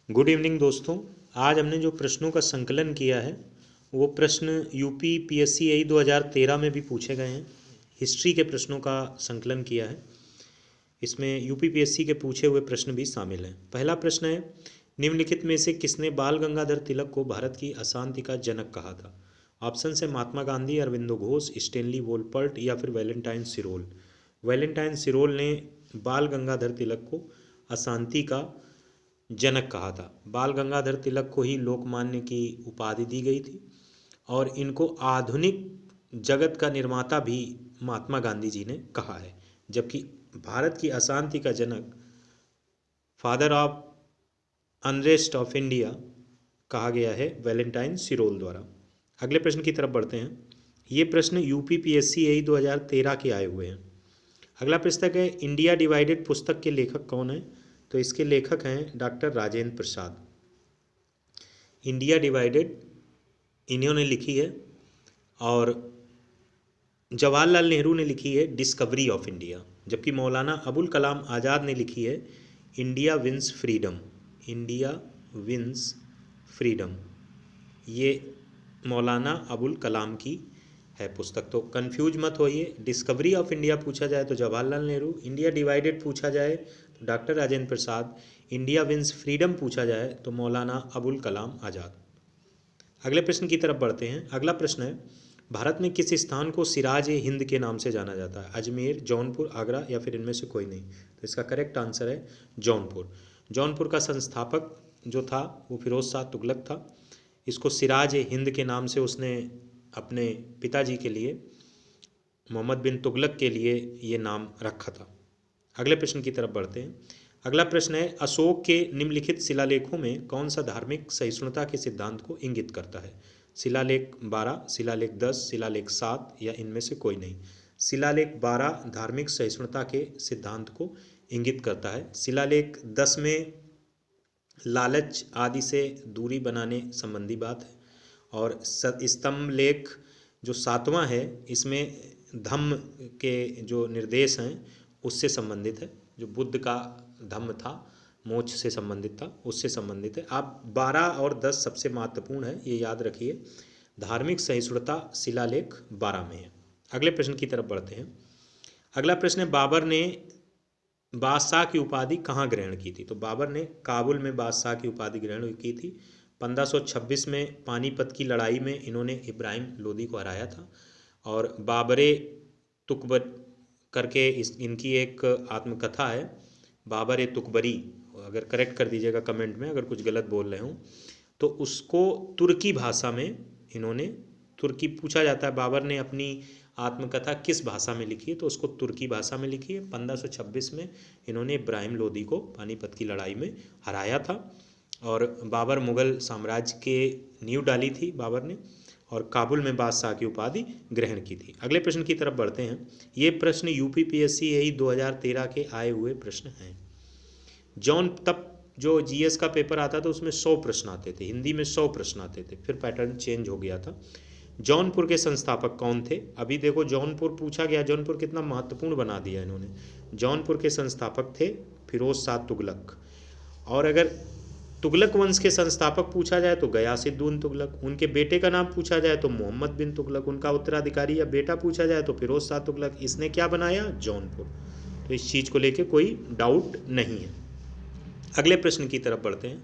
Good evening दोस्तों। आज हमने जो प्रश्नों का संकलन किया है वो प्रश्न यूपी पीएससी 2013 में भी पूछे गए हैं। हिस्ट्री के प्रश्नों का संकलन किया है। इसमें यूपी पीएससी के पूछे हुए प्रश्न भी शामिल हैं। पहला प्रश्न है, निम्नलिखित में से किसने बाल गंगाधर तिलक को भारत की अशांति का जनक कहा था? ऑप्शन है महात्मा गांधी, अरविंदो घोष, स्टेनली वोलपर्ट या फिर वैलेंटाइन सिरोल। वैलेंटाइन सिरोल ने बाल गंगाधर तिलक को अशांति का जनक कहा था। बाल गंगाधर तिलक को ही लोकमान्य की उपाधि दी गई थी और इनको आधुनिक जगत का निर्माता भी महात्मा गांधी जी ने कहा है, जबकि भारत की अशांति का जनक, father of unrest of India कहा गया है वैलेंटाइन सिरोल द्वारा। अगले प्रश्न की तरफ बढ़ते हैं। ये प्रश्न यूपी पीएससी 2013 के आए हुए हैं। अगला पुस्तक है, इंडिया डिवाइडेड पुस्तक के लेखक कौन है? तो इसके लेखक हैं doctor Rajendra Prasad. India divided इन्होंने लिखी है और जवाहरलाल नेहरू ने लिखी है डिस्कवरी ऑफ इंडिया, जबकि मौलाना अबुल कलाम आज़ाद ने लिखी है India wins freedom. India wins freedom ये मौलाना अबुल कलाम की है पुस्तक। तो कंफ्यूज मत होइए। डिस्कवरी ऑफ इंडिया पूछा जाए तो जवाहरलाल नेहरू, इंडिया डिवाइडेड पूछा जाए तो doctor Rajendra Prasad, India wins freedom पूछा जाए तो मौलाना अबुल कलाम आज़ाद। अगले प्रश्न की तरफ बढ़ते हैं। अगला प्रश्न है, भारत में किस स्थान को सिराज ए हिंद के नाम से जाना जाता है? अजमेर, जौनपुर, आगरा या फिर इनमें से कोई नहीं? तो इसका करेक्ट आंसर है जौनपुर। जौनपुर का संस्थापक जो था वो फिरोज शाह तुगलक था। इसको सिराज ए हिंद के नाम से उसने अपने पिताजी के लिए, मोहम्मद बिन तुगलक के लिए ये नाम रखा था। अगले प्रश्न की तरफ बढ़ते हैं। अगला प्रश्न है, अशोक के निम्नलिखित शिलालेखों में कौन सा धार्मिक सहिष्णुता के सिद्धांत को इंगित करता है? शिलालेख 12, शिलालेख 10, शिलालेख 7 या इनमें से कोई नहीं? शिलालेख 12 धार्मिक सहिष्णुता के सिद्धांत को इंगित करता है। शिलालेख 10 में लालच आदि से दूरी बनाने संबंधी बात है और स्तंभ लेख जो 7वां है इसमें धम्म के जो निर्देश हैं उससे संबंधित है। जो बुद्ध का धम्म था, मोक्ष से संबंधित था, उससे संबंधित है। आप 12 और 10 सबसे महत्वपूर्ण है, ये याद रखिए। धार्मिक सहिष्णुता शिलालेख 12 में है। अगले प्रश्न की तरफ बढ़ते हैं। अगला प्रश्न है, बाबर ने बादशाह की उपाधि कहाँ ग्रहण की थी? तो बाबर ने काबुल में बादशाह की उपाधि ग्रहण की थी। 1526 में पानीपत की लड़ाई में इन्होंने इब्राहिम लोदी को हराया था और बाबरे तुकबर करके इनकी एक आत्मकथा है, बाबर ए तुकबरी। अगर करेक्ट कर दीजिएगा कमेंट में अगर कुछ गलत बोल रहे हूँ तो। उसको तुर्की भाषा में इन्होंने, तुर्की पूछा जाता है बाबर ने अपनी आत्मकथा किस भाषा में लिखी है, तो उसको तुर्की भाषा में लिखी है। 1526 में इन्होंने इब्राहिम लोदी को पानीपत की लड़ाई में हराया था और बाबर मुग़ल साम्राज्य के नींव डाली थी बाबर ने और काबुल में बादशाह की उपाधि ग्रहण की थी। अगले प्रश्न की तरफ बढ़ते हैं। ये प्रश्न यूपी पीएससी 2013 के आए हुए प्रश्न हैं। तब जो जीएस का पेपर आता था उसमें 100 प्रश्न आते थे, हिंदी में 100 प्रश्न आते थे, फिर पैटर्न चेंज हो गया था। जौनपुर के संस्थापक कौन थे? अभी देखो जौनपुर पूछा गया, जौनपुर कितना महत्वपूर्ण बना दिया इन्होंने। जौनपुर के संस्थापक थे फिरोज शाह तुगलक। और अगर तुगलक वंश के संस्थापक पूछा जाए तो गयासुद्दीन तुगलक। उनके बेटे का नाम पूछा जाए तो मोहम्मद बिन तुगलक। उनका उत्तराधिकारी या बेटा पूछा जाए तो फिरोज शाह तुगलक। इसने क्या बनाया? जौनपुर। तो इस चीज़ को लेके कोई डाउट नहीं है। अगले प्रश्न की तरफ बढ़ते हैं।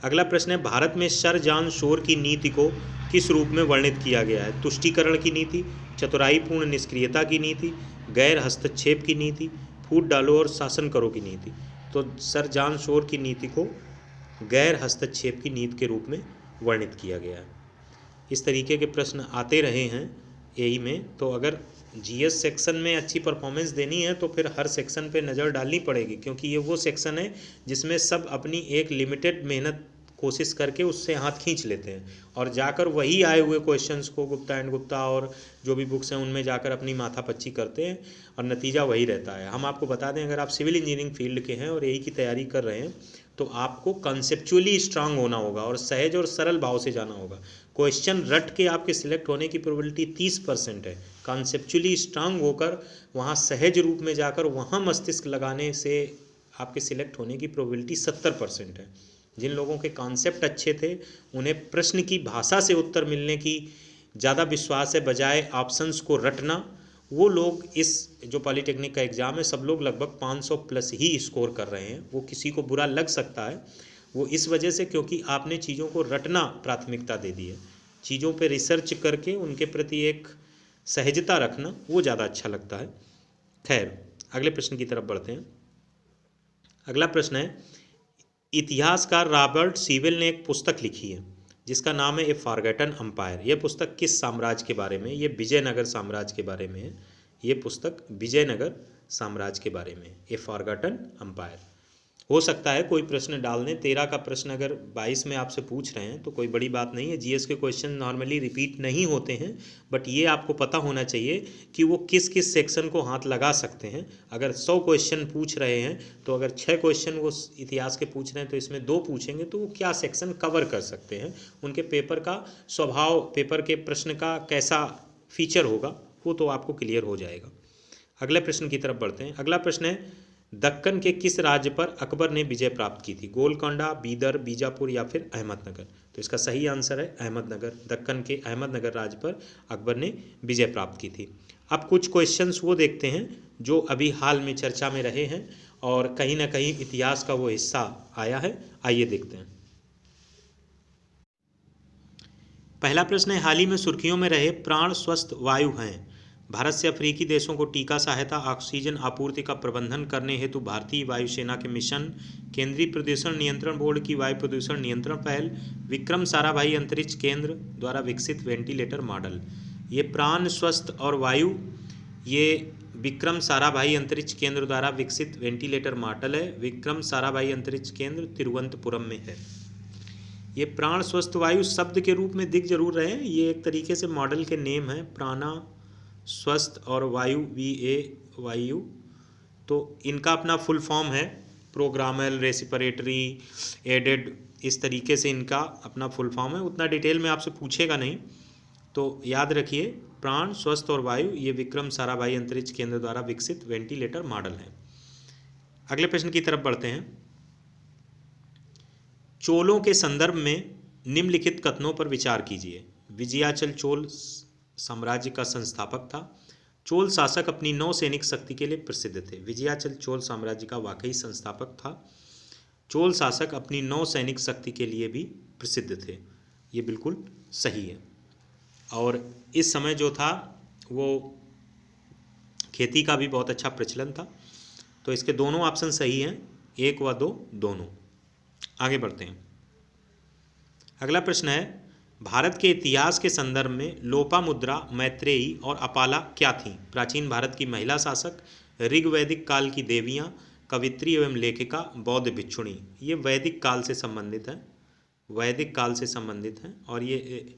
अगला प्रश्न है, भारत में सर जॉन शोर की नीति को किस रूप में वर्णित किया गया है? तुष्टीकरण की नीति, चतुराईपूर्ण निष्क्रियता की नीति, गैर हस्तक्षेप की नीति, फूट डालो और शासन करो की नीति। तो सर जॉन शोर की नीति को गैर हस्तक्षेप की नीति के रूप में वर्णित किया गया है। इस तरीके के प्रश्न आते रहे हैं एई में। तो अगर जीएस सेक्शन में अच्छी परफॉर्मेंस देनी है तो फिर हर सेक्शन पे नज़र डालनी पड़ेगी, क्योंकि ये वो सेक्शन है जिसमें सब अपनी एक लिमिटेड मेहनत कोशिश करके उससे हाथ खींच लेते हैं और जाकर वही आए हुए क्वेश्चंस को गुप्ता एंड गुप्ता और जो भी बुक्स हैं उनमें जाकर अपनी माथापच्ची करते हैं और नतीजा वही रहता है। हम आपको बता दें, अगर आप सिविल इंजीनियरिंग फील्ड के हैं और एई की तैयारी कर रहे हैं तो आपको कंसेप्चुअली स्ट्रांग होना होगा और सहज और सरल भाव से जाना होगा। क्वेश्चन रट के आपके सिलेक्ट होने की प्रोबेबिलिटी 30% है। कॉन्सेप्चुअली स्ट्रांग होकर वहाँ सहज रूप में जाकर वहाँ मस्तिष्क लगाने से आपके सिलेक्ट होने की प्रोबेबिलिटी 70% है। जिन लोगों के कॉन्सेप्ट अच्छे थे, उन्हें प्रश्न की भाषा से उत्तर मिलने की ज़्यादा विश्वास है बजाय ऑप्शंस को रटना, वो लोग इस जो पॉलीटेक्निक का एग्ज़ाम है सब लोग लगभग 500 प्लस ही स्कोर कर रहे हैं। वो किसी को बुरा लग सकता है, वो इस वजह से क्योंकि आपने चीज़ों को रटना प्राथमिकता दे दी है। चीज़ों पे रिसर्च करके उनके प्रति एक सहजता रखना वो ज़्यादा अच्छा लगता है। खैर, अगले प्रश्न की तरफ बढ़ते हैं। अगला प्रश्न है, इतिहासकार रॉबर्ट सीवेल ने एक पुस्तक लिखी है जिसका नाम है ए फॉरगॉटन एम्पायर। यह पुस्तक किस साम्राज्य के बारे में? ये विजयनगर साम्राज्य के बारे में है। ये पुस्तक विजयनगर साम्राज्य के बारे में, ए फॉरगॉटन एम्पायर। हो सकता है कोई प्रश्न डाल दें, 13 का प्रश्न अगर 22 में आपसे पूछ रहे हैं तो कोई बड़ी बात नहीं है। जीएस के क्वेश्चन नॉर्मली रिपीट नहीं होते हैं, बट ये आपको पता होना चाहिए कि वो किस किस सेक्शन को हाथ लगा सकते हैं। अगर 100 क्वेश्चन पूछ रहे हैं तो अगर 6 क्वेश्चन वो इतिहास के पूछ रहे हैं तो इसमें 2 पूछेंगे तो वो क्या सेक्शन कवर कर सकते हैं, उनके पेपर का स्वभाव, पेपर के प्रश्न का कैसा फीचर होगा, वो तो आपको क्लियर हो जाएगा। अगले प्रश्न की तरफ बढ़ते हैं। अगला प्रश्न है, दक्कन के किस राज्य पर अकबर ने विजय प्राप्त की थी? गोलकोंडा, बीदर, बीजापुर या फिर अहमदनगर? तो इसका सही आंसर है अहमदनगर। दक्कन के अहमदनगर राज्य पर अकबर ने विजय प्राप्त की थी। अब कुछ क्वेश्चंस वो देखते हैं जो अभी हाल में चर्चा में रहे हैं और कहीं ना कहीं इतिहास का वो हिस्सा आया है। आइए देखते हैं। पहला प्रश्न है, हाल ही में सुर्खियों में रहे प्राण स्वस्थ वायु हैं। भारत से अफ्रीकी देशों को टीका सहायता ऑक्सीजन आपूर्ति का प्रबंधन करने हेतु भारतीय वायुसेना के मिशन, केंद्रीय प्रदूषण नियंत्रण बोर्ड की वायु प्रदूषण नियंत्रण पहल, विक्रम साराभाई अंतरिक्ष केंद्र द्वारा विकसित वेंटिलेटर मॉडल। ये प्राण स्वस्थ और वायु, ये विक्रम साराभाई अंतरिक्ष केंद्र द्वारा विकसित वेंटिलेटर मॉडल है। विक्रम साराभाई अंतरिक्ष केंद्र तिरुवनंतपुरम में है। ये प्राण स्वस्थ वायु शब्द के रूप में दिख जरूर रहे हैं, ये एक तरीके से मॉडल के नेम है, प्राणा स्वस्थ और वायु वायु। तो इनका अपना फुल फॉर्म है प्रोग्रामल रेसिपिरेटरी एडेड, इस तरीके से इनका अपना फुल फॉर्म है। उतना डिटेल में आपसे पूछेगा नहीं, तो याद रखिए प्राण स्वस्थ और वायु, ये विक्रम साराभाई अंतरिक्ष केंद्र द्वारा विकसित वेंटिलेटर मॉडल है। अगले प्रश्न की तरफ बढ़ते हैं। चोलों के संदर्भ में निम्नलिखित कथनों पर विचार कीजिए। विजयाचल चोल साम्राज्य का संस्थापक था। चोल शासक अपनी नौसैनिक शक्ति के लिए प्रसिद्ध थे। विजयाचल चोल साम्राज्य का वाकई संस्थापक था। चोल शासक अपनी नौसैनिक शक्ति के लिए भी प्रसिद्ध थे, ये बिल्कुल सही है। और इस समय जो था वो खेती का भी बहुत अच्छा प्रचलन था, तो इसके दोनों ऑप्शन सही हैं, 1 व 2 दोनों। आगे बढ़ते हैं। अगला प्रश्न है, भारत के इतिहास के संदर्भ में लोपामुद्रा, मैत्रेयी और अपाला क्या थीं? प्राचीन भारत की महिला शासक, ऋग्वैदिक काल की देवियाँ, कवित्री एवं लेखिका, बौद्ध भिक्षुणी। ये वैदिक काल से संबंधित है, वैदिक काल से संबंधित हैं। और ये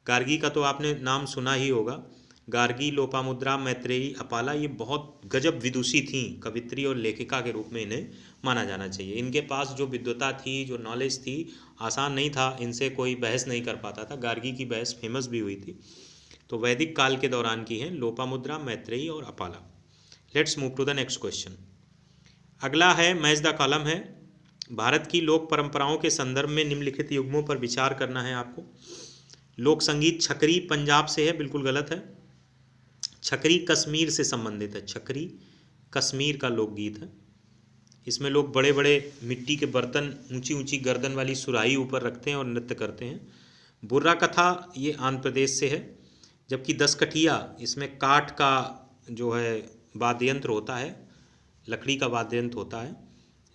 गार्गी का तो आपने नाम सुना ही होगा। गार्गी, लोपामुद्रा, मैत्रेयी, अपाला, ये बहुत गजब विदुषी थीं, कवित्री और लेखिका के रूप में इन्हें माना जाना चाहिए। इनके पास जो विद्वता थी, जो नॉलेज थी, आसान नहीं था, इनसे कोई बहस नहीं कर पाता था। गार्गी की बहस फेमस भी हुई थी। तो वैदिक काल के दौरान की हैं लोपामुद्रा, मैत्रेयी और Apala. Let's move to the next question. अगला है मैच द कॉलम है। भारत की लोक परंपराओं के संदर्भ में निम्नलिखित युग्मों पर विचार करना है आपको। लोक संगीत छकरी पंजाब से है, बिल्कुल गलत है। छकरी कश्मीर से संबंधित है। छकरी कश्मीर का लोकगीत है। इसमें लोग बड़े बड़े मिट्टी के बर्तन, ऊंची ऊंची गर्दन वाली सुराही ऊपर रखते हैं और नृत्य करते हैं। बुर्रा कथा ये आंध्र प्रदेश से है। जबकि दसकठिया, इसमें काठ का जो है वाद्य यंत्र होता है, लकड़ी का वाद्य यंत्र होता है,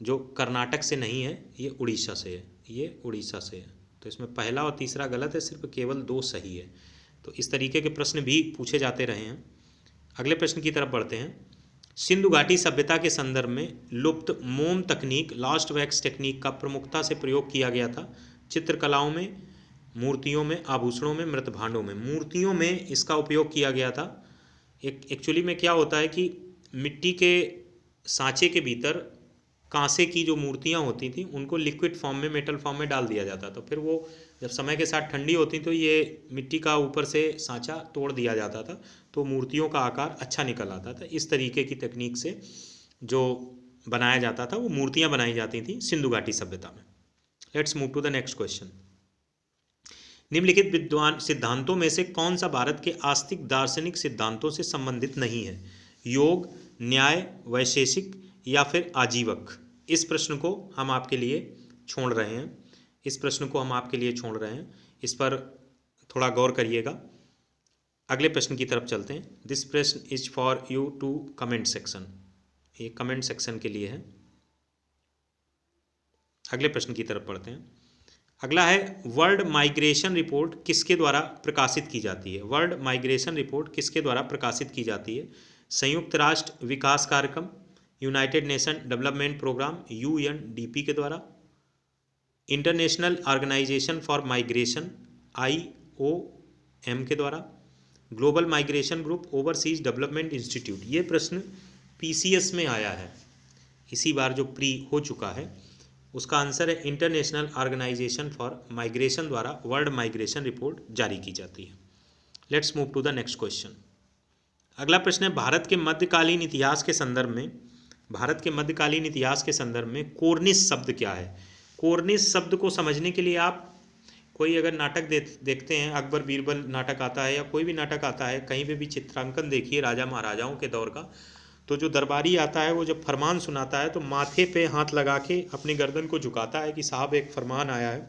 जो कर्नाटक से नहीं है, ये उड़ीसा से है। ये उड़ीसा से है। तो इसमें पहला और तीसरा गलत है, सिर्फ केवल 2 सही है। तो इस तरीके के प्रश्न भी पूछे जाते रहे हैं। अगले प्रश्न की तरफ बढ़ते हैं। सिंधु घाटी सभ्यता के संदर्भ में लुप्त मोम तकनीक, लास्ट वैक्स टेक्निक का प्रमुखता से प्रयोग किया गया था। चित्रकलाओं में, मूर्तियों में, आभूषणों में, मृत भांडों में। मूर्तियों में इसका उपयोग किया गया था। एक्चुअली में क्या होता है कि मिट्टी के सांचे के भीतर कांसे की जो मूर्तियाँ होती थी उनको लिक्विड फॉर्म में, मेटल फॉर्म में डाल दिया जाता था। फिर वो जब समय के साथ ठंडी होती तो ये मिट्टी का ऊपर से सांचा तोड़ दिया जाता था, तो मूर्तियों का आकार अच्छा निकल आता था। इस तरीके की तकनीक से जो बनाया जाता था वो मूर्तियाँ बनाई जाती थी सिंधु घाटी सभ्यता में। Let's move to the next question. निम्नलिखित विद्वान सिद्धांतों में से कौन सा भारत के आस्तिक दार्शनिक सिद्धांतों से संबंधित नहीं है? योग, न्याय, वैशेषिक या फिर आजीवक? इस प्रश्न को हम आपके लिए छोड़ रहे हैं, इस पर थोड़ा गौर करिएगा। अगले प्रश्न की तरफ चलते हैं। दिस प्रश्न is for you to comment section, ये कमेंट सेक्शन के लिए है। अगले प्रश्न की तरफ पढ़ते हैं। अगला है, वर्ल्ड माइग्रेशन रिपोर्ट किसके द्वारा प्रकाशित की जाती है? वर्ल्ड माइग्रेशन रिपोर्ट किसके द्वारा प्रकाशित की जाती है? संयुक्त राष्ट्र विकास कार्यक्रम, United Nation Development Programme UNDP के द्वारा, International Organisation for Migration IOM के द्वारा, Global Migration Group, Overseas Development Institute? ये प्रश्न PCS में आया है, इसी बार जो प्री हो चुका है उसका आंसर है इंटरनेशनल ऑर्गेनाइजेशन फॉर माइग्रेशन द्वारा वर्ल्ड माइग्रेशन रिपोर्ट जारी की जाती है। Let's move to the next question. अगला प्रश्न है, भारत के मध्यकालीन इतिहास के संदर्भ में कोर्निश शब्द क्या है? कोर्निश शब्द को समझने के लिए आप कोई अगर नाटक देखते हैं, अकबर बीरबल नाटक आता है या कोई भी नाटक आता है, कहीं पे भी चित्रांकन देखिए राजा महाराजाओं के दौर का, तो जो दरबारी आता है वो जब फरमान सुनाता है तो माथे पे हाथ लगा के अपनी गर्दन को झुकाता है कि साहब एक फरमान आया है।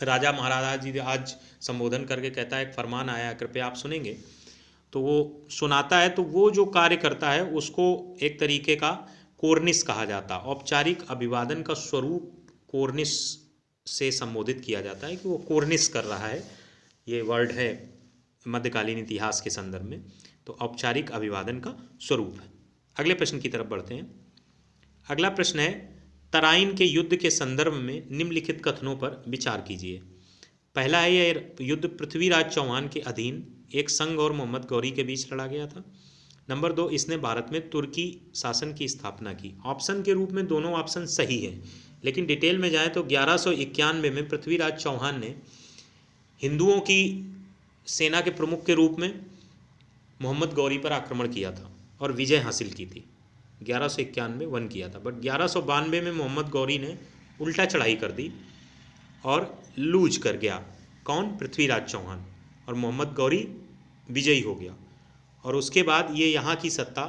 राजा महाराजा जी आज संबोधन करके कहता है एक फरमान आया है, कृपया आप सुनेंगे। तो वो सुनाता है, तो वो जो कार्य करता है उसको एक तरीके का कोर्निश कहा जाता है। औपचारिक अभिवादन का स्वरूप कोर्निश से संबोधित किया जाता है कि वो कोर्निश कर रहा है। ये वर्ड है मध्यकालीन इतिहास के संदर्भ में, तो औपचारिक अभिवादन का स्वरूप है। अगले प्रश्न की तरफ बढ़ते हैं। अगला प्रश्न है, तराइन के युद्ध के संदर्भ में निम्नलिखित कथनों पर विचार कीजिए। पहला है, यह युद्ध पृथ्वीराज चौहान के अधीन एक संघ और मोहम्मद गौरी के बीच लड़ा गया था। नंबर 2, इसने भारत में तुर्की शासन की स्थापना की। ऑप्शन के रूप में दोनों ऑप्शन सही है, लेकिन डिटेल में जाएं तो 1191 में पृथ्वीराज चौहान ने हिंदुओं की सेना के प्रमुख के रूप में मोहम्मद गौरी पर आक्रमण किया था और विजय हासिल की थी। 1191 में वन किया था, बट 1192 में मोहम्मद गौरी ने उल्टा चढ़ाई कर दी और लूज कर गया। कौन? पृथ्वीराज चौहान, और मोहम्मद गौरी विजयी हो गया। और उसके बाद ये यहाँ की सत्ता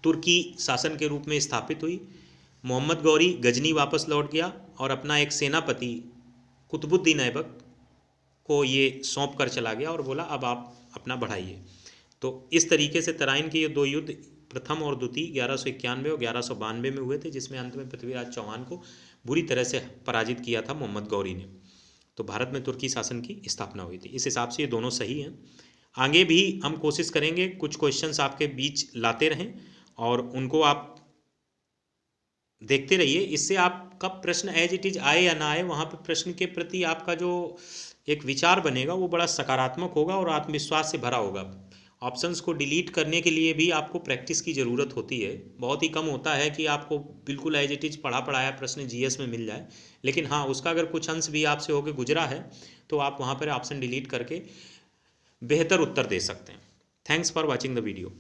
तुर्की शासन के रूप में स्थापित हुई। मोहम्मद गौरी गजनी वापस लौट गया और अपना एक सेनापति कुतुबुद्दीन ऐबक को ये सौंप कर चला गया और बोला अब आप अपना बढ़ाइए। तो इस तरीके से तराइन के ये दो युद्ध, प्रथम और द्वितीय, 1191 और 1192 में हुए थे, जिसमें अंत में पृथ्वीराज चौहान को बुरी तरह से पराजित किया था मोहम्मद गौरी ने। तो भारत में तुर्की शासन की स्थापना हुई थी। इस हिसाब से ये दोनों सही हैं। आगे भी हम कोशिश करेंगे कुछ क्वेश्चंस आपके बीच लाते रहें और उनको आप देखते रहिए। इससे आपका प्रश्न एज इट इज आए या ना आए, वहाँ पे प्रश्न के प्रति आपका जो एक विचार बनेगा वो बड़ा सकारात्मक होगा और आत्मविश्वास से भरा होगा। ऑप्शंस को डिलीट करने के लिए भी आपको प्रैक्टिस की ज़रूरत होती है। बहुत ही कम होता है कि आपको बिल्कुल एज इट इज पढ़ा पढ़ाया प्रश्न GS में मिल जाए, लेकिन हाँ, उसका अगर कुछ अंश भी आपसे होकर गुजरा है तो आप वहाँ पर ऑप्शन डिलीट करके बेहतर उत्तर दे सकते हैं। Thanks for watching the video.